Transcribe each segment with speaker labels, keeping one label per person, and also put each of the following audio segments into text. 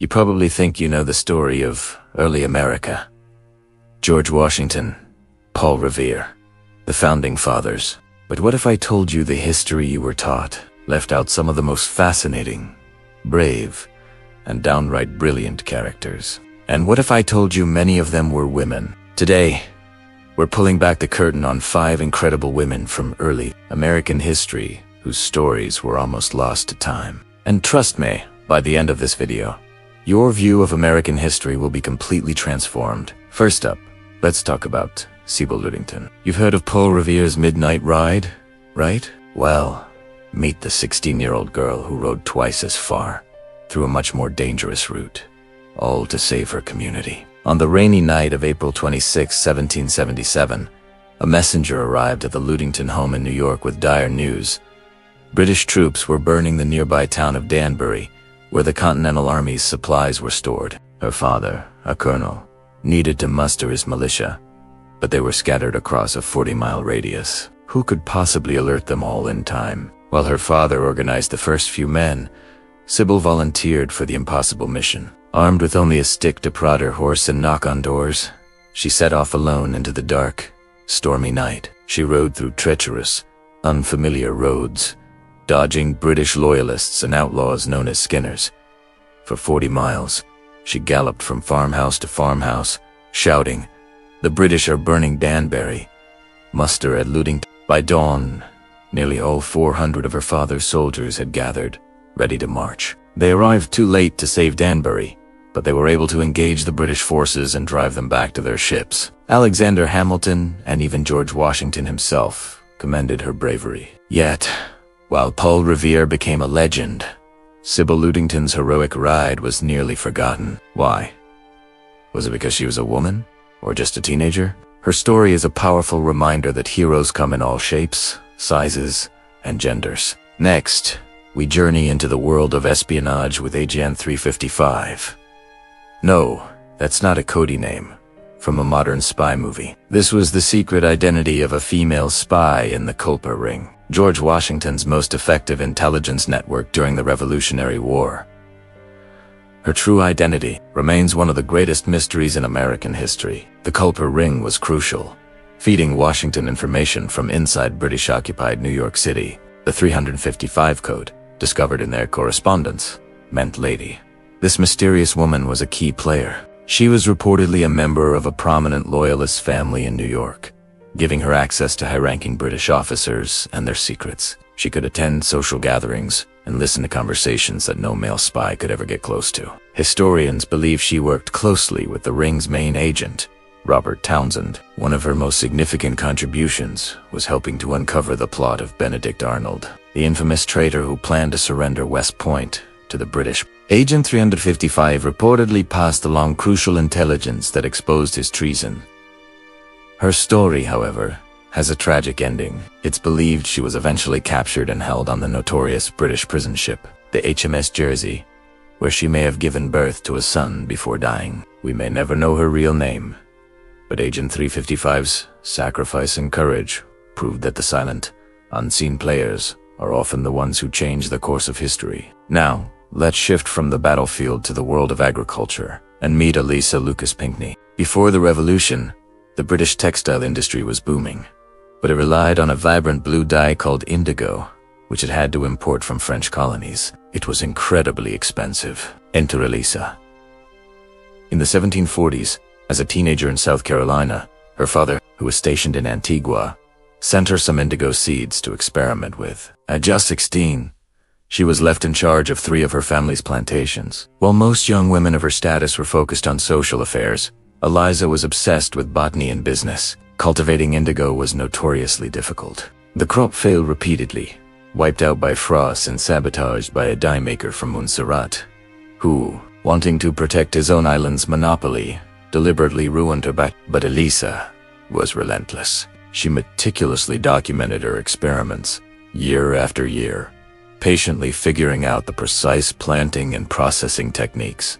Speaker 1: You probably think you know the story of early America. George Washington, Paul Revere, the Founding Fathers. But what if I told you the history you were taught left out some of the most fascinating, brave, and downright brilliant characters? And what if I told you many of them were women? Today, we're pulling back the curtain on 5 incredible women from early American history whose stories were almost lost to time. And trust me, by the end of this video, your view of American history will be completely transformed. First up, let's talk about Sybil Ludington. You've heard of Paul Revere's Midnight Ride, right? Well, meet the 16-year-old girl who rode twice as far, through a much more dangerous route, all to save her community. On the rainy night of April 26, 1777, a messenger arrived at the Ludington home in New York with dire news. British troops were burning the nearby town of Danbury, where the Continental Army's supplies were stored. Her father, a colonel, needed to muster his militia, but they were scattered across a 40-mile radius. Who could possibly alert them all in time? While her father organized the first few men, Sybil volunteered for the impossible mission. Armed with only a stick to prod her horse and knock on doors, she set off alone into the dark, stormy night. She rode through treacherous, unfamiliar roads, dodging British loyalists and outlaws known as skinners. For 40 miles, she galloped from farmhouse to farmhouse, shouting, "The British are burning Danbury. Muster at Ludington." By dawn, nearly all 400 of her father's soldiers had gathered, ready to march. They arrived too late to save Danbury, but they were able to engage the British forces and drive them back to their ships. Alexander Hamilton, and even George Washington himself, commended her bravery. Yet, while Paul Revere became a legend, Sybil Ludington's heroic ride was nearly forgotten. Why? Was it because she was a woman? Or just a teenager? Her story is a powerful reminder that heroes come in all shapes, sizes, and genders. Next, we journey into the world of espionage with Agent 355. No, that's not a Cody name from a modern spy movie. This was the secret identity of a female spy in the Culper Ring, George Washington's most effective intelligence network during the Revolutionary War. Her true identity remains one of the greatest mysteries in American history. The Culper Ring was crucial, feeding Washington information from inside British-occupied New York City. The 355 code, discovered in their correspondence, meant lady. This mysterious woman was a key player. She was reportedly a member of a prominent Loyalist family in New York, giving her access to high-ranking British officers and their secrets. She could attend social gatherings and listen to conversations that no male spy could ever get close to. Historians believe she worked closely with the Ring's main agent, Robert Townsend. One of her most significant contributions was helping to uncover the plot of Benedict Arnold, the infamous traitor who planned to surrender West Point to the British. Agent 355 reportedly passed along crucial intelligence that exposed his treason. Her story, however, has a tragic ending. It's believed she was eventually captured and held on the notorious British prison ship, the HMS Jersey, where she may have given birth to a son before dying. We may never know her real name, but Agent 355's sacrifice and courage proved that the silent, unseen players are often the ones who change the course of history. Now, let's shift from the battlefield to the world of agriculture and meet Elisa Lucas Pinckney. Before the Revolution, the British textile industry was booming, but it relied on a vibrant blue dye called indigo, which it had to import from French colonies. It was incredibly expensive. Enter Elisa. In the 1740s, as a teenager in South Carolina, her father, who was stationed in Antigua, sent her some indigo seeds to experiment with. At just 16, she was left in charge of 3 of her family's plantations. While most young women of her status were focused on social affairs, Eliza was obsessed with botany and business. Cultivating indigo was notoriously difficult. The crop failed repeatedly, wiped out by frost and sabotaged by a dye maker from Montserrat, who, wanting to protect his own island's monopoly, deliberately ruined her batch. But Elisa was relentless. She meticulously documented her experiments, year after year, patiently figuring out the precise planting and processing techniques.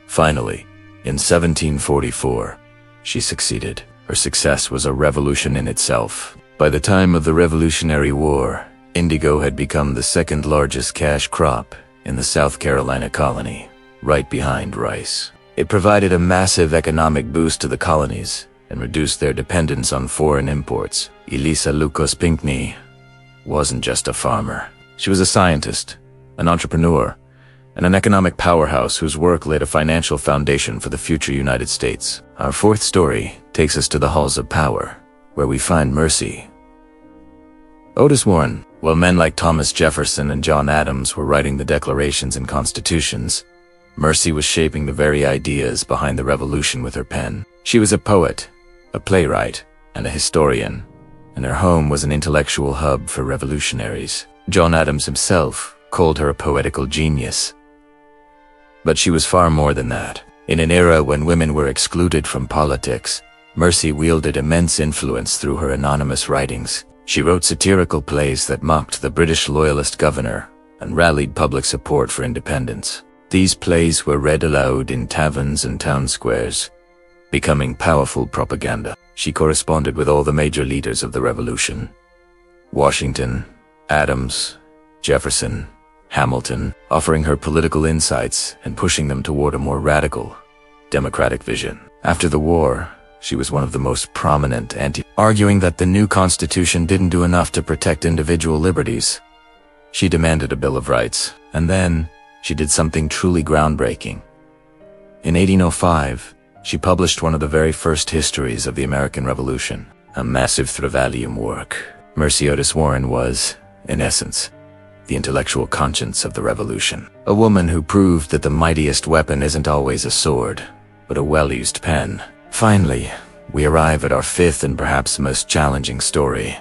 Speaker 1: Finally, in 1744, she succeeded. Her success was a revolution in itself. By the time of the Revolutionary War, indigo had become the second largest cash crop in the South Carolina colony. right behind rice. It provided a massive economic boost to the colonies and reduced their dependence on foreign imports. Elisa Lucas Pinckney wasn't just a farmer. She was a scientist, an entrepreneur, and an economic powerhouse whose work laid a financial foundation for the future United States. Our fourth story takes us to the halls of power, where we find Mercy Otis Warren. While men like Thomas Jefferson and John Adams were writing the declarations and constitutions, Mercy was shaping the very ideas behind the revolution with her pen. She was a poet, a playwright, and a historian, and her home was an intellectual hub for revolutionaries. John Adams himself called her a poetical genius. But she was far more than that. In an era when women were excluded from politics, Mercy wielded immense influence through her anonymous writings. She wrote satirical plays that mocked the British loyalist governor and rallied public support for independence. These plays were read aloud in taverns and town squares, becoming powerful propaganda. She corresponded with all the major leaders of the revolution: Washington, Adams, Jefferson, Hamilton, offering her political insights and pushing them toward a more radical, democratic vision. After the war, she was one of the most prominent arguing that the new Constitution didn't do enough to protect individual liberties. She demanded a Bill of Rights, and then she did something truly groundbreaking. In 1805, she published one of the very first histories of the American Revolution, a massive three-volume work. Mercy Otis Warren was, in essence, the intellectual conscience of the revolution. A woman who proved that the mightiest weapon isn't always a sword, but a well-used pen. Finally, we arrive at our fifth and perhaps most challenging story.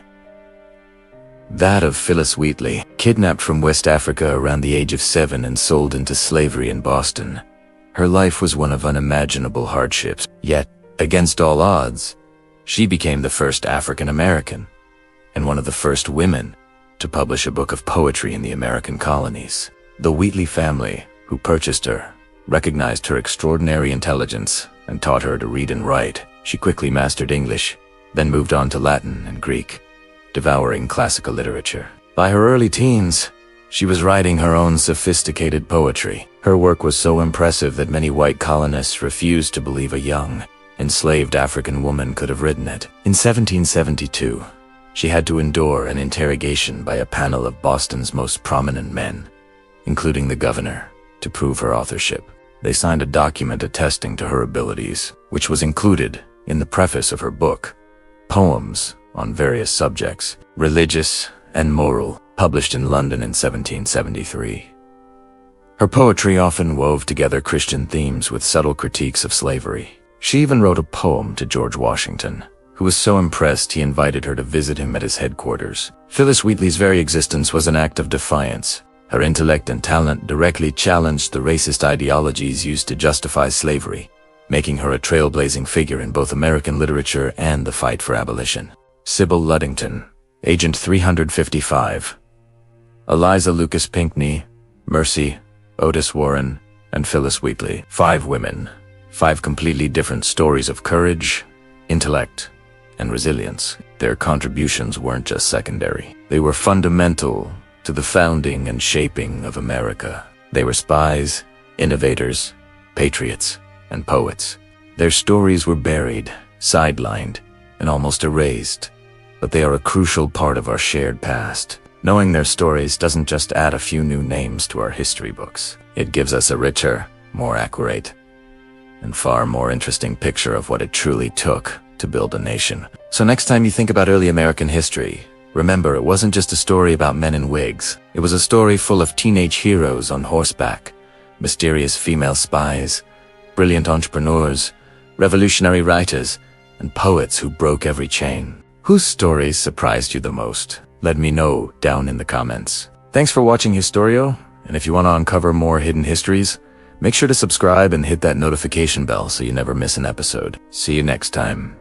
Speaker 1: That of Phyllis Wheatley, kidnapped from West Africa around the age of 7 and sold into slavery in Boston. Her life was one of unimaginable hardships, yet, against all odds, she became the first African American, and one of the first women, to publish a book of poetry in the American colonies. The Wheatley family, who purchased her, recognized her extraordinary intelligence and taught her to read and write. She quickly mastered English, then moved on to Latin and Greek, devouring classical literature. By her early teens, she was writing her own sophisticated poetry. Her work was so impressive that many white colonists refused to believe a young, enslaved African woman could have written it. In 1772, she had to endure an interrogation by a panel of Boston's most prominent men, including the governor, to prove her authorship. They signed a document attesting to her abilities, which was included in the preface of her book, Poems on Various Subjects, Religious and Moral, published in London in 1773. Her poetry often wove together Christian themes with subtle critiques of slavery. She even wrote a poem to George Washington, who was so impressed he invited her to visit him at his headquarters. Phyllis Wheatley's very existence was an act of defiance. Her intellect and talent directly challenged the racist ideologies used to justify slavery, making her a trailblazing figure in both American literature and the fight for abolition. Sybil Ludington, Agent 355. Eliza Lucas Pinckney, Mercy Otis Warren, and Phyllis Wheatley. 5 women, 5 completely different stories of courage, intellect, and resilience. Their contributions weren't just secondary. They were fundamental to the founding and shaping of America. They were spies, innovators, patriots, and poets. Their stories were buried, sidelined, and almost erased, but they are a crucial part of our shared past. Knowing their stories doesn't just add a few new names to our history books. It gives us a richer, more accurate, and far more interesting picture of what it truly took to build a nation. So next time you think about early American history, remember, it wasn't just a story about men in wigs. It was a story full of teenage heroes on horseback, mysterious female spies, brilliant entrepreneurs, revolutionary writers, and poets who broke every chain. Whose stories surprised you the most? Let me know down in the comments. Thanks for watching Historio, and if you want to uncover more hidden histories, make sure to subscribe and hit that notification bell so you never miss an episode. See you next time.